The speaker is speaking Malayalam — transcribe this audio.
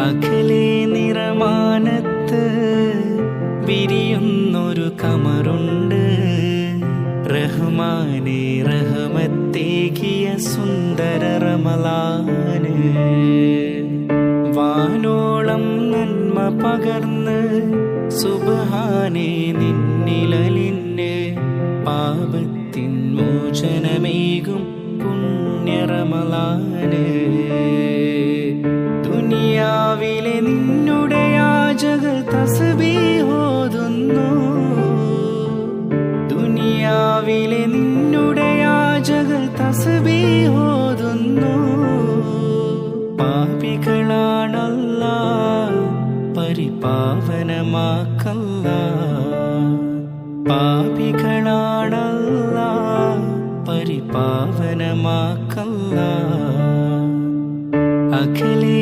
അകലെ നിറമാനത്ത് വിരിയുന്നൊരു കമറുണ്ട്. റഹ്മാനെ റഹ്മത്തേകിയ സുന്ദര റമളാന്. വാനോളം നന്മ പകർന്ന് സുബ്ഹാനേ നിന്നിലലിന് പാപത്തിൻ മോചനമേകും പുണ്യ റമളാന്. ദുനിയാവിലെ നിന്നുടെ യാചകർ തസ്ബീഹ് ഓതുന്നു. ദുനിയാവിലെ നിന്നുടെ യാചകർ തസ്ബീഹ് ഓതുന്നു. പാപികളാണല്ലാ പരിപാവനമാക്കല്ലാ. പാപികളാണല്ലാ പരിപാവനമാക്കല്ലാ. അകലെ